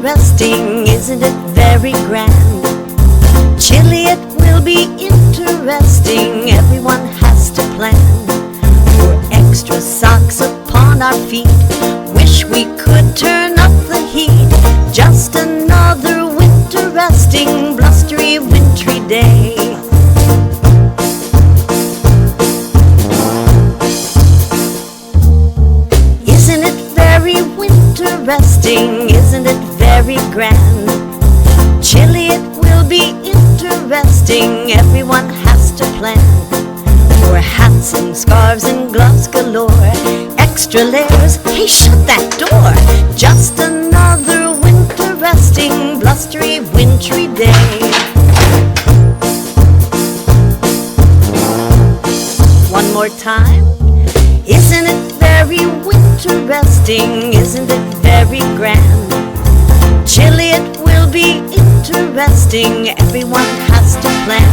Winteresting, isn't it very grand? Chilly it will be interesting, everyone has to plan for extra socks upon our feet. Wish we could turn up the heat, just another winteresting, blustery, wintry day. Isn't it very winteresting, isn't it very grand? Chilly it will be interesting, everyone has to plan for hats and scarves and gloves galore, extra layers, hey shut that door, just another winteresting, blustery, wintry day. One more time. Isn't it very winteresting, isn't it very grand? Chilly it will be interesting, everyone has to plan.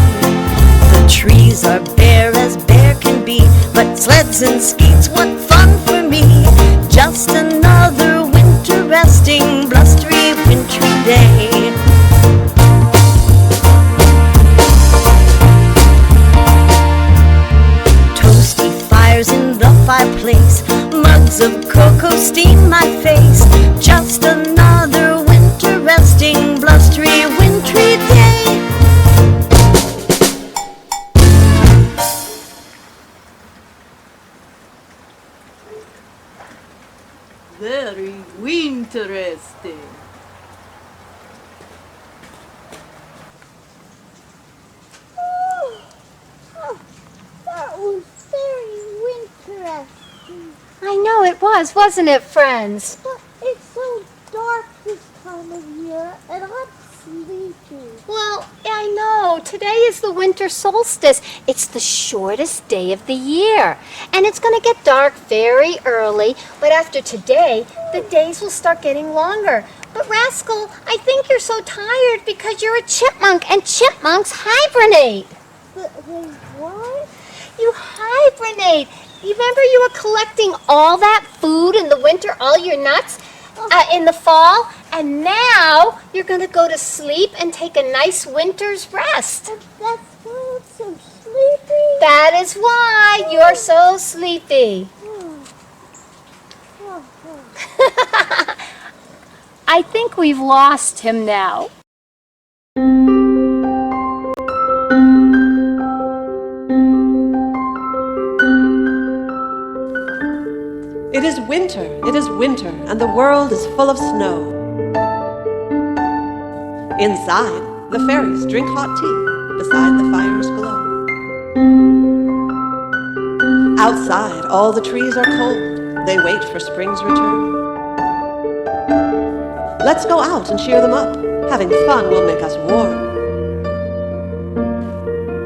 The trees are bare as bare can be, but sleds and skeets, what fun for me. Just another winteresting, blustery, wintry day. Toasty fires in the fireplace, mugs of cocoa steam my face. Just another winteresting, blustery, wintry day. Very winteresting. That was very winteresting. I know it was, wasn't it, friends? But it's so dark this time of year, and I'm sleepy. Well, I know. Today is the winter solstice. It's the shortest day of the year. And it's going to get dark very early, but after today, the days will start getting longer. But Rascal, I think you're so tired because you're a chipmunk, and chipmunks hibernate. They what? You hibernate. You remember you were collecting all that food in the winter, all your nuts, in the fall, and now you're going to go to sleep and take a nice winter's rest. That's why I'm so sleepy. That is why you're so sleepy. I think we've lost him now. It is winter, and the world is full of snow. Inside, the fairies drink hot tea beside the fire's glow. Outside, all the trees are cold, they wait for spring's return. Let's go out and cheer them up, having fun will make us warm.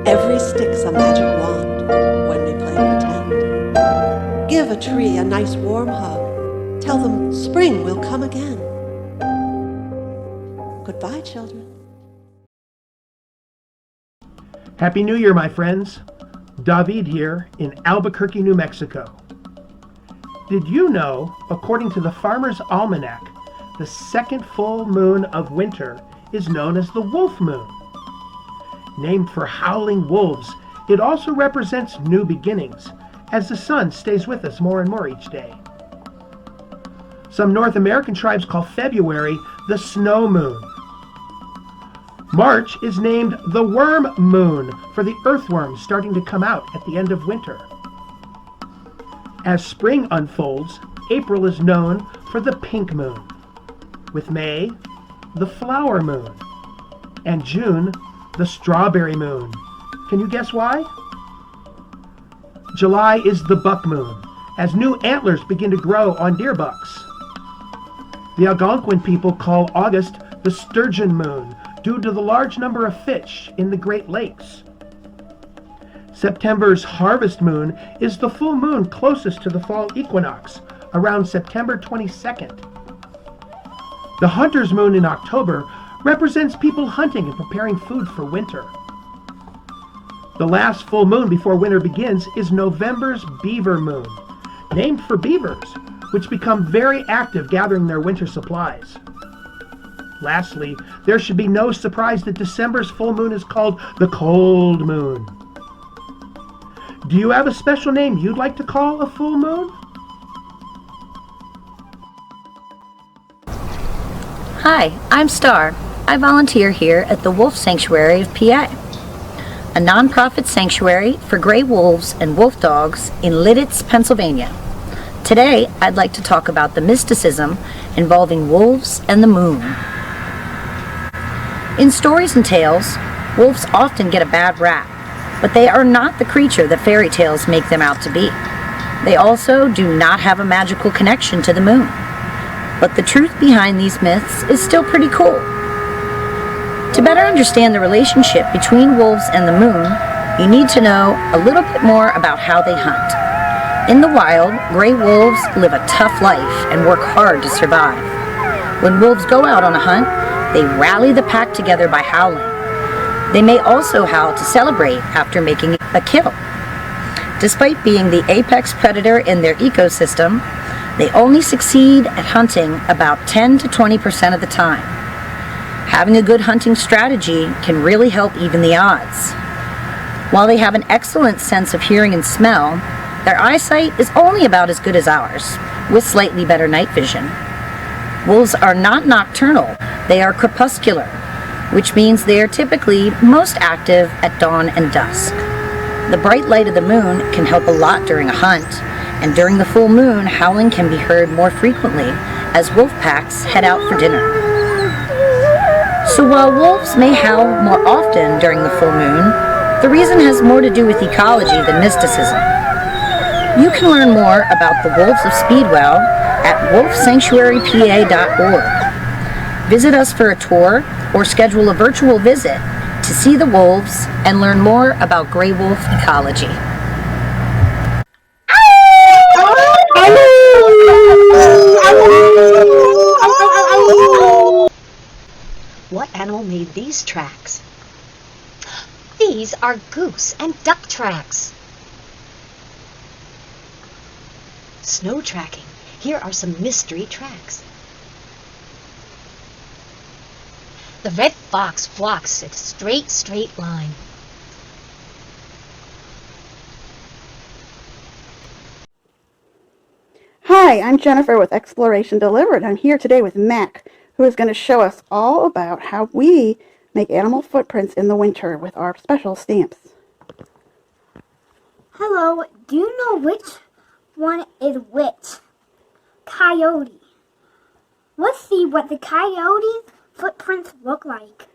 Every stick's a magic wand when we play pretend. Give a tree a nice warm hug. Tell them spring will come again. Goodbye, children. Happy New Year, my friends. David here in Albuquerque, New Mexico. Did you know, according to the Farmer's Almanac, the second full moon of winter is known as the wolf moon? Named for howling wolves, it also represents new beginnings, as the sun stays with us more and more each day. Some North American tribes call February the snow moon. March is named the worm moon for the earthworms starting to come out at the end of winter. As spring unfolds, April is known for the pink moon, with May, the flower moon, and June, the strawberry moon. Can you guess why? July is the buck moon, as new antlers begin to grow on deer bucks. The Algonquin people call August the sturgeon moon due to the large number of fish in the Great Lakes. September's harvest moon is the full moon closest to the fall equinox, around September 22nd. The hunter's moon in October represents people hunting and preparing food for winter. The last full moon before winter begins is November's beaver moon, named for beavers, which become very active gathering their winter supplies. Lastly, there should be no surprise that December's full moon is called the cold moon. Do you have a special name you'd like to call a full moon? Hi, I'm Star. I volunteer here at the Wolf Sanctuary of PA, a nonprofit sanctuary for gray wolves and wolf dogs in Lidditz, Pennsylvania. Today, I'd like to talk about the mysticism involving wolves and the moon. In stories and tales, wolves often get a bad rap, but they are not the creature that fairy tales make them out to be. They also do not have a magical connection to the moon. But the truth behind these myths is still pretty cool. To better understand the relationship between wolves and the moon, you need to know a little bit more about how they hunt. In the wild, gray wolves live a tough life and work hard to survive. When wolves go out on a hunt, they rally the pack together by howling. They may also howl to celebrate after making a kill. Despite being the apex predator in their ecosystem, they only succeed at hunting about 10 to 20% of the time. Having a good hunting strategy can really help even the odds. While they have an excellent sense of hearing and smell, their eyesight is only about as good as ours, with slightly better night vision. Wolves are not nocturnal, they are crepuscular, which means they are typically most active at dawn and dusk. The bright light of the moon can help a lot during a hunt, and during the full moon, howling can be heard more frequently as wolf packs head out for dinner. So while wolves may howl more often during the full moon, the reason has more to do with ecology than mysticism. You can learn more about the wolves of Speedwell at wolfsanctuarypa.org. Visit us for a tour or schedule a virtual visit to see the wolves and learn more about gray wolf ecology. What animal made these tracks? These are goose and duck tracks. Snow tracking. Here are some mystery tracks. The red fox walks a straight line. Hi, I'm Jennifer with Exploration Delivered. I'm here today with Mac, who is going to show us all about how we make animal footprints in the winter with our special stamps. Hello, do you know which one is which? Coyote. Let's see what the coyote's footprints look like.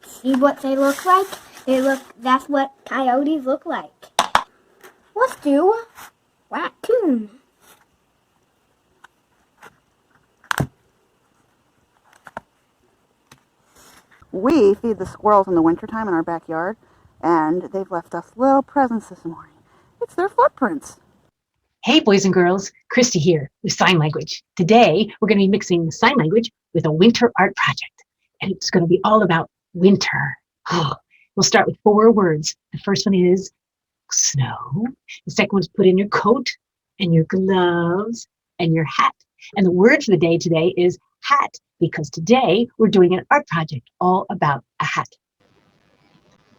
See what they look like? That's what coyotes look like. Let's do raccoon. We feed the squirrels in the wintertime in our backyard, and they've left us little presents this morning. It's their footprints. Hey boys and girls, Christy here with sign language. Today we're going to be mixing sign language with a winter art project, and it's going to be all about winter. We'll start with 4 words. The first one is snow. The second one is put in your coat and your gloves and your hat. And the word for the day today is hat, because today we're doing an art project all about a hat.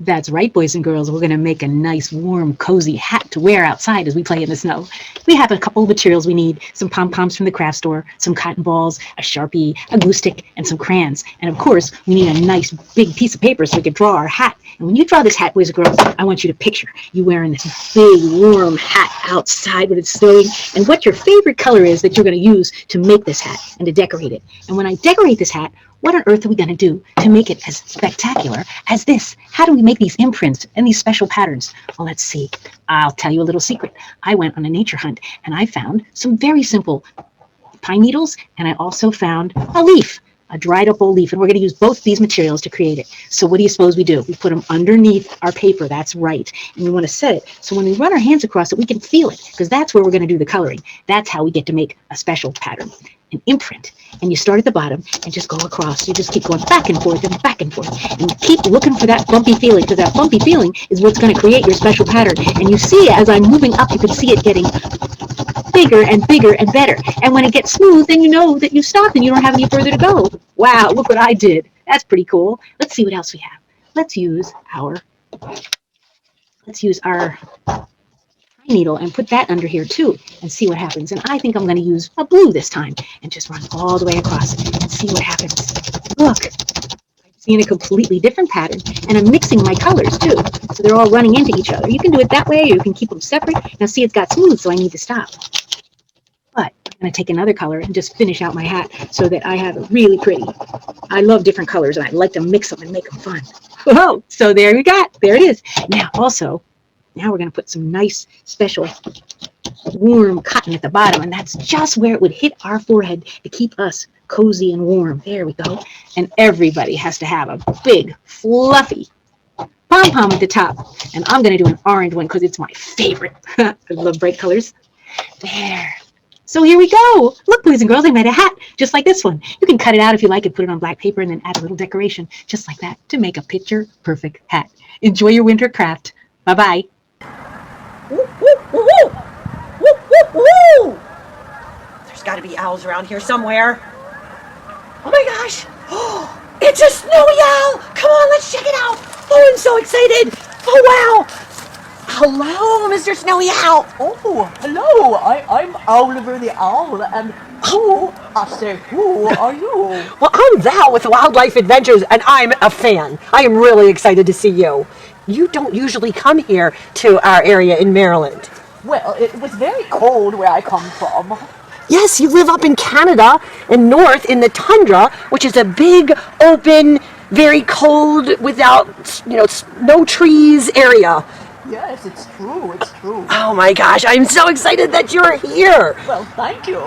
That's right, boys and girls. We're going to make a nice, warm, cozy hat to wear outside as we play in the snow. We have a couple of materials we need: some pom-poms from the craft store, some cotton balls, a Sharpie, a glue stick, and some crayons. And of course, we need a nice big piece of paper so we can draw our hat. And when you draw this hat, boys and girls, I want you to picture you wearing this big, warm hat outside when it's snowing, and what your favorite color is that you're going to use to make this hat and to decorate it. And when I decorate this hat, what on earth are we going to do to make it as spectacular as this? How do we make these imprints and these special patterns? Well, let's see. I'll tell you a little secret. I went on a nature hunt and I found some very simple pine needles, and I also found a leaf, a dried up old leaf, and we're going to use both these materials to create it. So what do you suppose we do? We put them underneath our paper. That's right. And we want to set it so when we run our hands across it, we can feel it, because that's where we're going to do the coloring. That's how we get to make a special pattern, an imprint. And you start at the bottom and just go across. You just keep going back and forth and back and forth. And you keep looking for that bumpy feeling, because that bumpy feeling is what's going to create your special pattern. And you see, as I'm moving up, you can see it getting bigger and bigger and better. And when it gets smooth, then you know that you stopped and you don't have any further to go. Wow, look what I did. That's pretty cool. Let's see what else we have. Let's use our needle and put that under here too and see what happens. And I think I'm going to use a blue this time and just run all the way across and see what happens. Look, I'm seeing a completely different pattern, and I'm mixing my colors too, so they're all running into each other. You can do it that way, or you can keep them separate. Now see, it's got smooth, so I need to stop. But I'm going to take another color and just finish out my hat so that I have it really pretty. I love different colors, and I like to mix them and make them fun. Whoa, so there we got, there it is. Now we're going to put some nice special warm cotton at the bottom, and that's just where it would hit our forehead to keep us cozy and warm. There we go. And everybody has to have a big, fluffy pom-pom at the top. And I'm going to do an orange one because it's my favorite. I love bright colors. There. So here we go. Look, boys and girls, I made a hat just like this one. You can cut it out if you like and put it on black paper and then add a little decoration just like that to make a picture-perfect hat. Enjoy your winter craft. Bye-bye. Woo, woo, woo, woo. Woo, woo, woo. There's got to be owls around here somewhere. Oh my gosh. Oh, it's a snowy owl. Come on, let's check it out. Oh, I'm so excited. Oh, wow. Hello, Mr. Snowy Owl. Oh, hello. I'm Oliver the Owl, and who are you? Well, I'm Val with Wildlife Adventures, and I'm a fan. I am really excited to see you. You don't usually come here to our area in Maryland. Well, it was very cold where I come from. Yes, you live up in Canada and north in the tundra, which is a big, open, very cold, without, no trees area. Yes, it's true, it's true. Oh my gosh, I'm so excited that you're here. Well, thank you.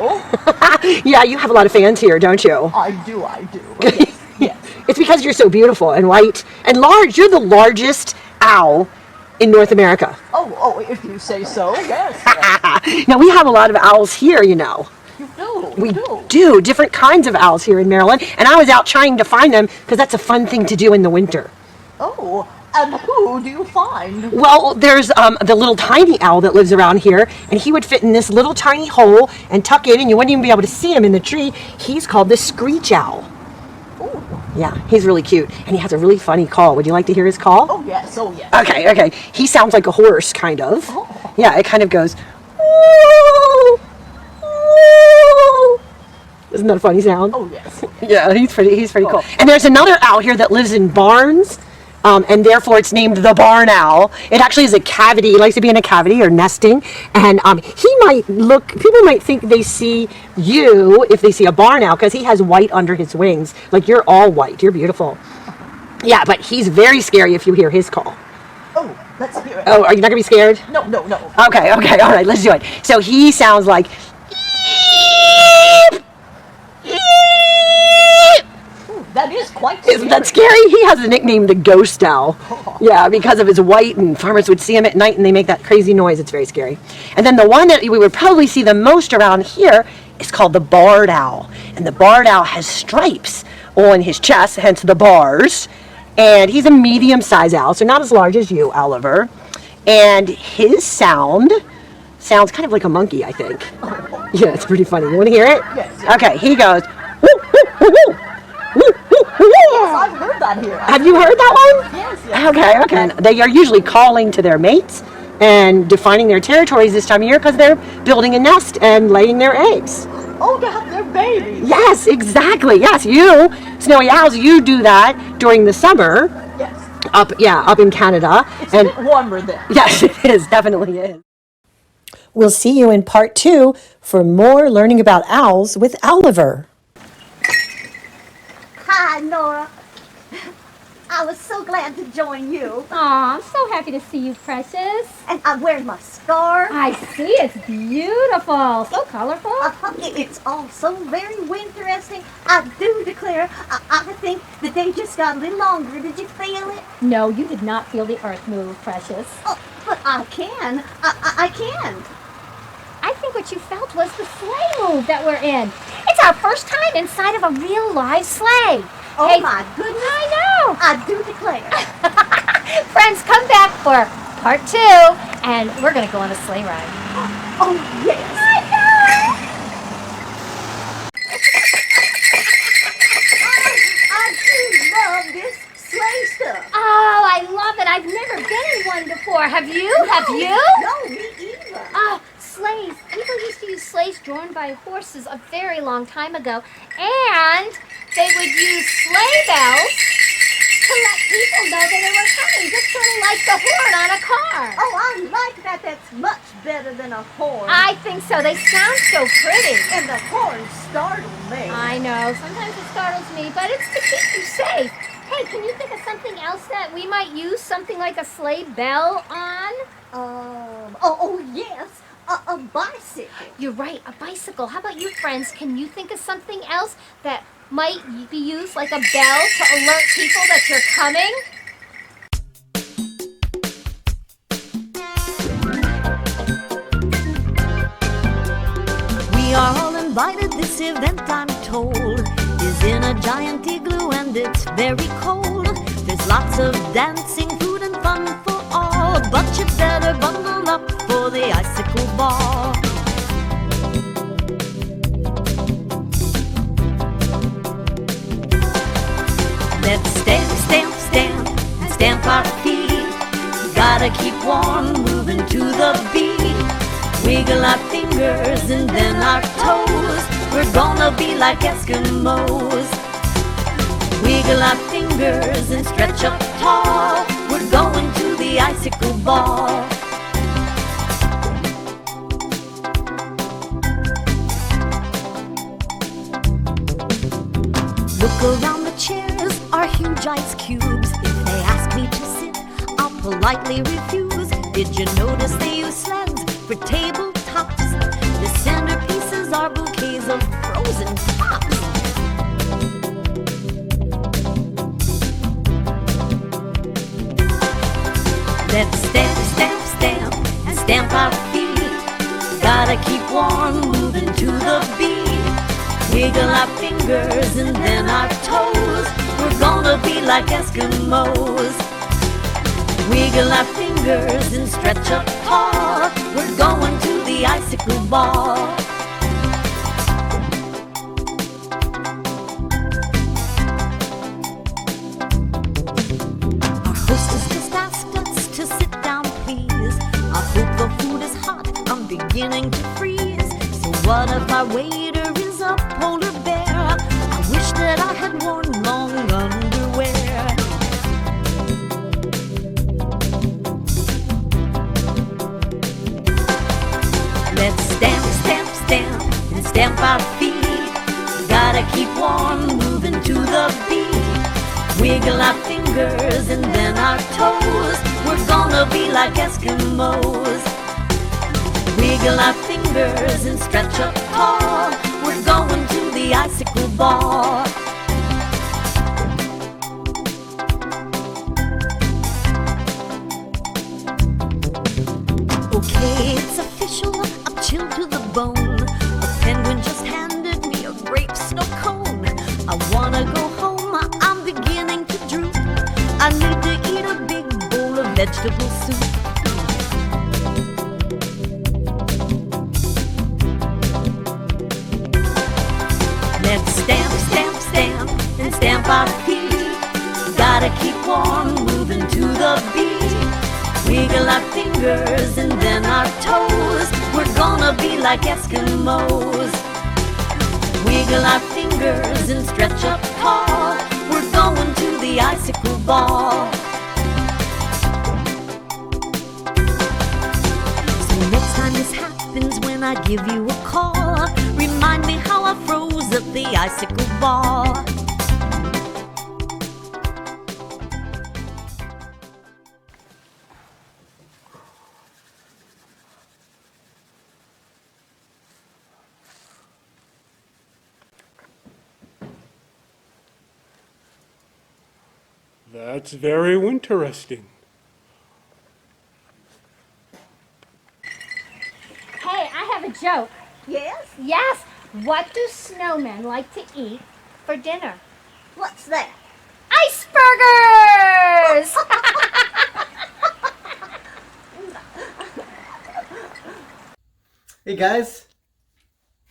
Yeah, you have a lot of fans here, don't you? I do. Yes. It's because you're so beautiful and white and large. You're the largest owl in North America. Oh, if you say so, yes. Now, we have a lot of owls here, you know. You do? We do, different kinds of owls here in Maryland, and I was out trying to find them because that's a fun thing to do in the winter. Oh, and who do you find? Well, there's the little tiny owl that lives around here, and he would fit in this little tiny hole and tuck in, and you wouldn't even be able to see him in the tree. He's called the screech owl. Oh. Yeah, he's really cute, and he has a really funny call. Would you like to hear his call? Oh, yes. Okay. He sounds like a horse, kind of. Oh. Yeah, it kind of goes, "Woo, woo." Isn't that a funny sound? Oh, yes. Yeah, he's pretty cool. And there's another owl here that lives in barns. And therefore it's named the barn owl. It actually is a cavity. He likes to be in a cavity or nesting. And people might think they see you if they see a barn owl because he has white under his wings. Like, you're all white. You're beautiful. Yeah, but he's very scary if you hear his call. Oh, let's hear it. Oh, are you not going to be scared? No. Okay, all right, let's do it. So he sounds like... That is quite scary. Isn't that scary? He has a nickname, the ghost owl. Yeah, because of his white, and farmers would see him at night and they make that crazy noise. It's very scary. And then the one that we would probably see the most around here is called the barred owl. And the barred owl has stripes on his chest, hence the bars. And he's a medium-sized owl, so not as large as you, Oliver. And his sounds kind of like a monkey, I think. Yeah, it's pretty funny. You want to hear it? Yes. Okay, he goes, woo, woo, woo, woo. Yes, I've heard that here. Have you heard that one? Yes. Okay. And they are usually calling to their mates and defining their territories this time of year because they're building a nest and laying their eggs. Oh, to have their babies. Yes, exactly. Yes, you, snowy owls, you do that during the summer. Yes. Up in Canada. It's a bit warmer there. Yes, it is. Definitely is. We'll see you in part 2 for more learning about owls with Oliver. Hi, Nora. I was so glad to join you. Aw, I'm so happy to see you, Precious. And I'm wearing my scarf. I see, it's beautiful. So colorful. It's all so very Winteresting. I do declare, I think the day just got a little longer. Did you feel it? No, you did not feel the earth move, Precious. Oh, but I can. I can. I think what you felt was the sleigh move that we're in. It's our first time inside of a real live sleigh. Oh, hey, my goodness. I know. I do declare. Friends, come back for part 2, and we're going to go on a sleigh ride. Oh, yes. I know. You? No, me either. Sleighs. People used to use sleighs drawn by horses a very long time ago. And they would use sleigh bells to let people know that they were coming, just sort of like the horn on a car. Oh, I like that. That's much better than a horn. I think so. They sound so pretty. And the horn startled me. I know. Sometimes it startles me, but it's to keep you safe. Hey, can you think of something else that we might use something like a sleigh bell on? Yes. A bicycle. You're right, a bicycle. How about you, friends? Can you think of something else that might be used like a bell to alert people that you're coming? We are all invited. This event, I'm told, is in a giant igloo and it's very cold. There's lots of dancing, food and fun for all, but you better bundle up for the icicle ball. Let's stamp, stamp, stamp, and stamp our feet. Gotta keep warm, moving to the beat. Wiggle our fingers and then our toes. We're gonna be like Eskimos. Wiggle our fingers and stretch up tall. We're going to the icicle ball. Look around the chairs, our huge ice cubes. If they ask me to sit, I'll politely refuse. Did you notice they use sleds for tabletops? The centerpieces are bouquets of frozen pops. Let's stamp, stamp, stamp, and stamp our feet. Gotta keep warm, moving to the beat. Wiggle our fingers and then our toes. We're gonna be like Eskimos. Wiggle our fingers and stretch up tall. We're going to the icicle ball. Our hostess just asked us to sit down, please. I hope the food is hot, I'm beginning to freeze. So what if our waiter is a polar bear? I wish that I had worn long underwear. Let's stamp, stamp, stamp, and stamp our feet. Gotta keep warm, moving to the beat. Wiggle our fingers and then our toes. We're gonna be like Eskimos. Wiggle our fingers and stretch up tall. We're going to the icicle ball. Okay, it's official, I'm chilled to the bone. A penguin just handed me a grape snow cone. I wanna go home, I'm beginning to droop. I need to eat a big bowl of vegetable soup. Let's stamp, stamp, stamp, and stamp our feet. Gotta keep warm, moving to the beat. Wiggle our fingers and then our toes. We're gonna be like Eskimos. Wiggle our fingers and stretch up tall. We're going to the icicle ball. So next time this happens, when I give you a call, remind me how I froze at the icicle ball. That's very Winteresting. Hey, I have a joke. Yes? Yes. What do snowmen like to eat for dinner? What's that? Icebergers! Hey guys,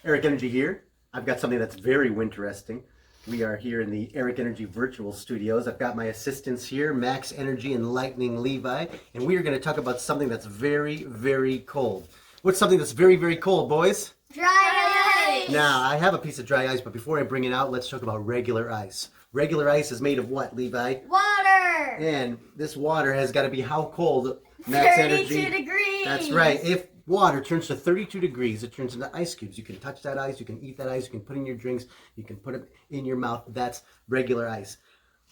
Eric Energy here. I've got something that's very Winteresting. We are here in the Eric Energy Virtual Studios. I've got my assistants here, Max Energy and Lightning Levi, and we are going to talk about something that's very, very cold. What's something that's very, very cold, boys? Dry ice! Now, I have a piece of dry ice, but before I bring it out, let's talk about regular ice. Regular ice is made of what, Levi? Water! And this water has got to be how cold? Max 32 Energy. degrees! That's right. If water turns to 32 degrees, it turns into ice cubes. You can touch that ice, you can eat that ice, you can put it in your drinks, you can put it in your mouth. That's regular ice.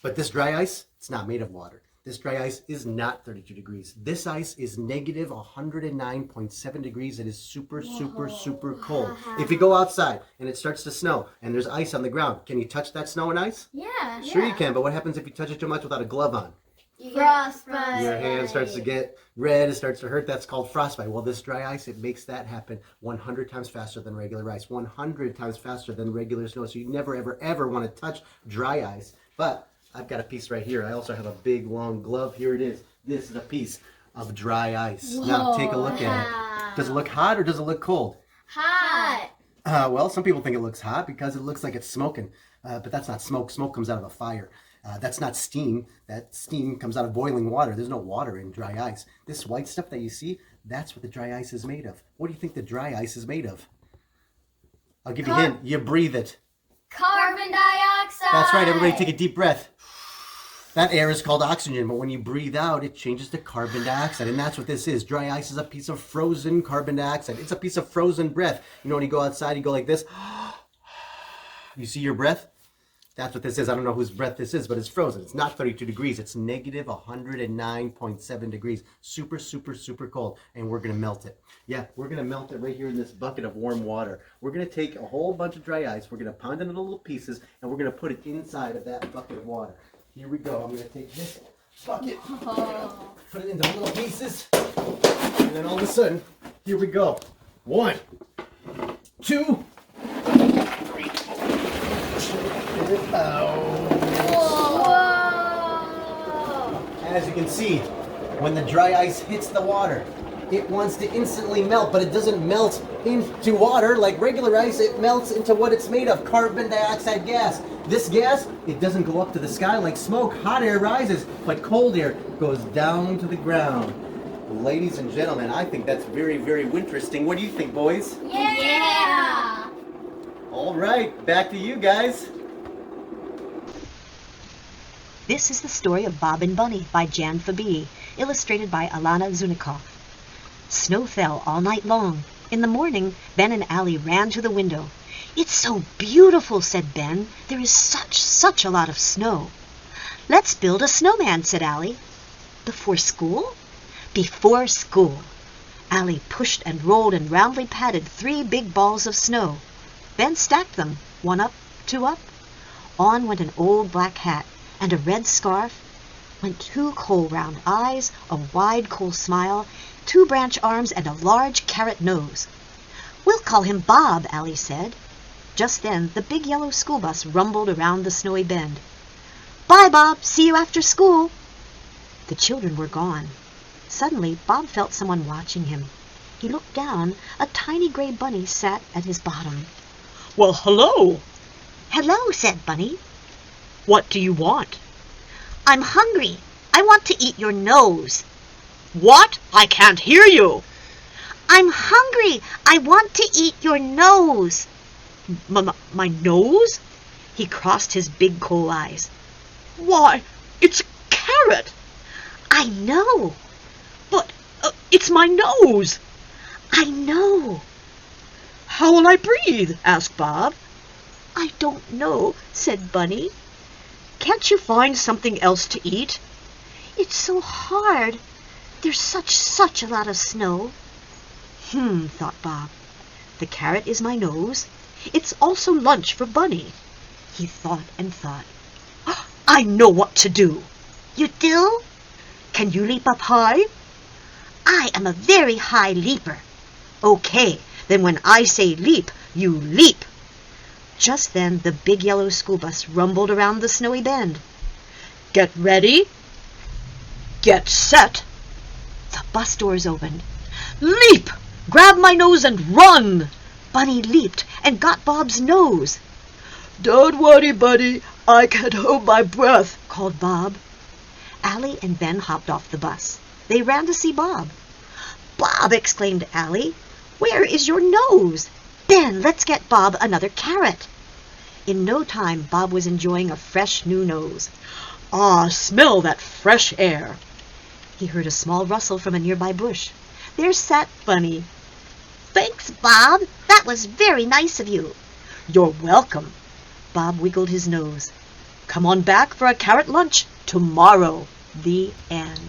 But this dry ice, it's not made of water. This dry ice is not 32 degrees. This ice is negative 109.7 degrees. It is super, super, super cold. If you go outside and it starts to snow and there's ice on the ground, can you touch that snow and ice? Yeah. Sure you can, but what happens if you touch it too much without a glove on? Frostbite. Your hand starts to get red, it starts to hurt. That's called frostbite. Well, this dry ice, it makes that happen 100 times faster than regular ice, 100 times faster than regular snow. So you never, ever, ever want to touch dry ice. But I've got a piece right here. I also have a big, long glove. Here it is. This is a piece of dry ice. Whoa, now, take a look at it. Does it look hot or does it look cold? Hot. Well, some people think it looks hot because it looks like it's smoking. But that's not smoke. Smoke comes out of a fire. That's not steam. That steam comes out of boiling water. There's no water in dry ice. This white stuff that you see, that's what the dry ice is made of. What do you think the dry ice is made of? I'll give you a hint. You breathe it. Carbon dioxide! That's right. Everybody take a deep breath. That air is called oxygen, but when you breathe out, it changes to carbon dioxide, and that's what this is. Dry ice is a piece of frozen carbon dioxide. It's a piece of frozen breath. You know, when you go outside, you go like this. You see your breath? That's what this is. I don't know whose breath this is, but it's frozen. It's not 32 degrees. It's negative 109.7 degrees. Super, super, super cold. And we're going to melt it. Yeah, we're going to melt it right here in this bucket of warm water. We're going to take a whole bunch of dry ice. We're going to pound it into little pieces, and we're going to put it inside of that bucket of water. Here we go. I'm going to take this bucket, put it into little pieces, and then all of a sudden, here we go. 1, 2, 3, 4. As you can see, when the dry ice hits the water, it wants to instantly melt, but it doesn't melt into water like regular ice. It melts into what it's made of, carbon dioxide gas. This gas, it doesn't go up to the sky like smoke. Hot air rises, but cold air goes down to the ground. Ladies and gentlemen, I think that's very, very interesting. What do you think, boys? Yeah! All right, back to you guys. This is the story of Bob and Bunny by Jan Fabi, illustrated by Alana Zunikoff. Snow fell all night long. In the morning, Ben and Allie ran to the window. "It's so beautiful," said Ben. "There is such a lot of snow." "Let's build a snowman," said Allie. "Before school?" "Before school." Allie pushed and rolled and roundly patted 3 big balls of snow. Ben stacked them, 1 up, 2 up. On went an old black hat, and a red scarf. Went 2 coal round eyes, a wide coal smile, 2 branch arms, and a large carrot nose. "We'll call him Bob," Allie said. Just then the big yellow school bus rumbled around the snowy bend. "Bye, Bob. See you after school." The children were gone. Suddenly Bob felt someone watching him. He looked down. A tiny gray bunny sat at his bottom. Well, hello. "Hello," said Bunny. What do you want? "I'm hungry. I want to eat your nose." What? I can't hear you. "I'm hungry. I want to eat your nose." My nose? He crossed his big coal eyes. Why, it's a carrot. "I know." But it's my nose. "I know." How will I breathe?" asked Bob. "I don't know," said Bunny. Can't you find something else to eat? "It's so hard. There's such a lot of snow." Thought Bob. The carrot is my nose. It's also lunch for Bunny. He thought and thought. I know what to do. "You do?" Can you leap up high? "I am a very high leaper." Okay, then when I say leap, you leap. Just then the big yellow school bus rumbled around the snowy bend. Get ready. Get set. The bus doors opened. Leap! Grab my nose and run! Bunny leaped and got Bob's nose. Don't worry, buddy. I can't hold my breath, called Bob. Allie and Ben hopped off the bus. They ran to see Bob. Bob, exclaimed Allie, where is your nose? Ben, let's get Bob another carrot. In no time, Bob was enjoying a fresh new nose. Ah, smell that fresh air. He heard a small rustle from a nearby bush. There sat Bunny. Thanks, Bob. That was very nice of you. You're welcome. Bob wiggled his nose. Come on back for a carrot lunch tomorrow. The end.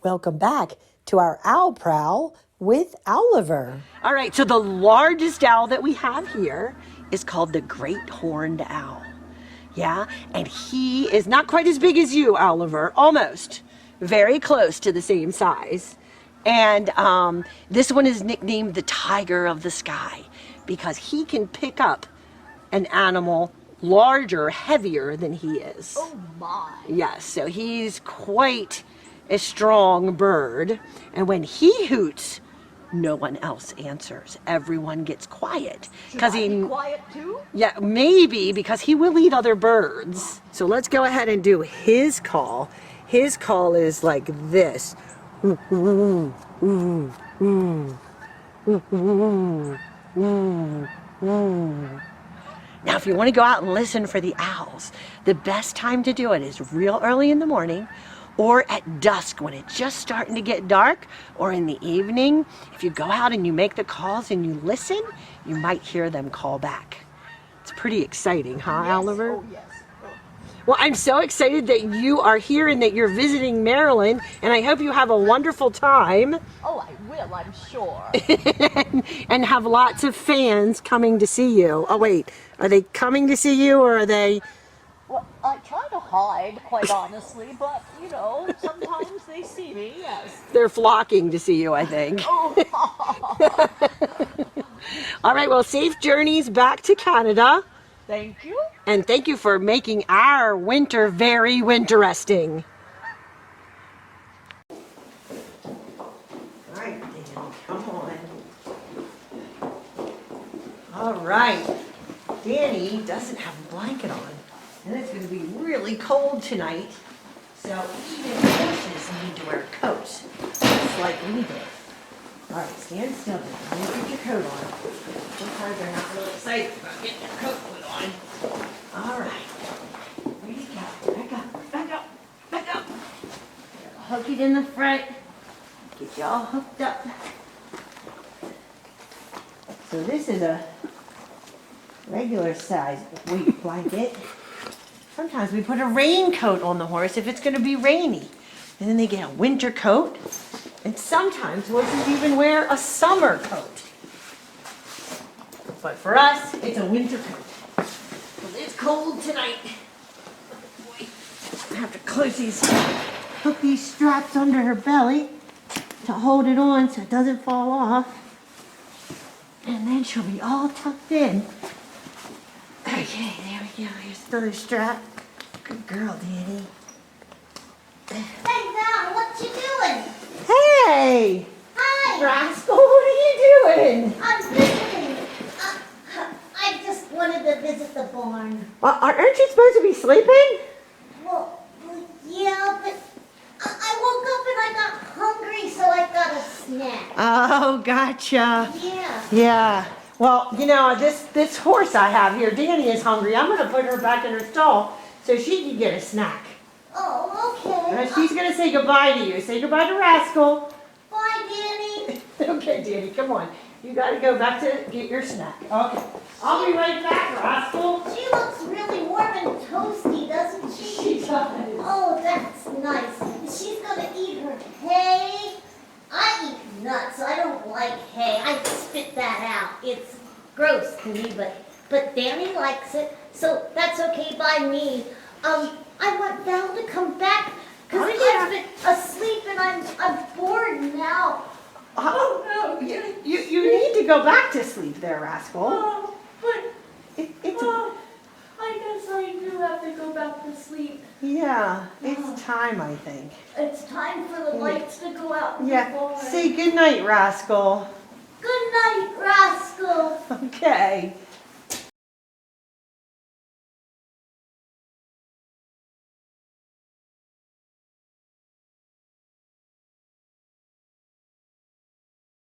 Welcome back to our Owl Prowl with Owliver. All right, so the largest owl that we have here is called the Great Horned Owl. Yeah, and he is not quite as big as you, Owliver, almost. Very close to the same size. And this one is nicknamed the Tiger of the Sky because he can pick up an animal larger, heavier than he is. Oh my. Yes, so he's quite a strong bird. And when he hoots, no one else answers. Everyone gets quiet. Should I be quiet too? Yeah, maybe, because he will eat other birds. So let's go ahead and do his call. His call is like this. Now, if you want to go out and listen for the owls, the best time to do it is real early in the morning or at dusk when it's just starting to get dark, or in the evening. If you go out and you make the calls and you listen, you might hear them call back. It's pretty exciting, huh, Yes. Oliver? Oh, yes. Well, I'm so excited that you are here and that you're visiting Maryland, and I hope you have a wonderful time. Oh, I will, I'm sure. and have lots of fans coming to see you. Oh, wait, are they coming to see you, or are they... Well, I try to hide, quite honestly, but, you know, sometimes they see me, yes. They're flocking to see you, I think. Oh. All right, well, safe journeys back to Canada. Thank you. And thank you for making our winter very winteresting. All right, Dan, come on. All right. Danny doesn't have a blanket on, and it's going to be really cold tonight. So even horses need to wear coats, just like we do. All right, stand still. Let me put your coat on. Sometimes they're not really excited about getting their coat put on. All right. Where you go? Back up, back up, back up. Hook it in the front. Get you all hooked up. So this is a regular size weight blanket. Sometimes we put a raincoat on the horse if it's going to be rainy. And then they get a winter coat. And sometimes horses even wear a summer coat. But for us, it's a winter coat. Because it's cold tonight. Boy, I have to hook these straps under her belly to hold it on so it doesn't fall off. And then she'll be all tucked in. Okay, there we go. Here's the other strap. Good girl, Danny. Hey, Val, what you doing? Hey! Hi. Rascal, what are you doing? I'm visiting. I just wanted to visit the barn. Aren't you supposed to be sleeping? Well, yeah, but I woke up and I got hungry, so I got a snack. Oh, gotcha. Yeah. Yeah. Well, you know, this horse I have here, Danny, is hungry. I'm going to put her back in her stall so she can get a snack. Oh, okay. She's going to say goodbye to you. Say goodbye to Rascal. Bye, Danny. Okay, Danny, come on. You got to go back to get your snack. Okay. I'll be right back, Rascal. She looks really warm and toasty, doesn't she? She does. Oh, that's nice. She's going to eat her hay. I eat nuts. I don't like hay. I spit that out. It's gross to me, but Danny likes it, so that's okay by me. I want Val to come back because I've been asleep and I'm bored now. Oh, no. You need to go back to sleep there, Rascal. Oh, but It's I guess I do have to go back to sleep. yeah, it's time, I think. It's time for the lights to go out in the Yeah, barn. say goodnight, Rascal. Good night, Rascal. Okay.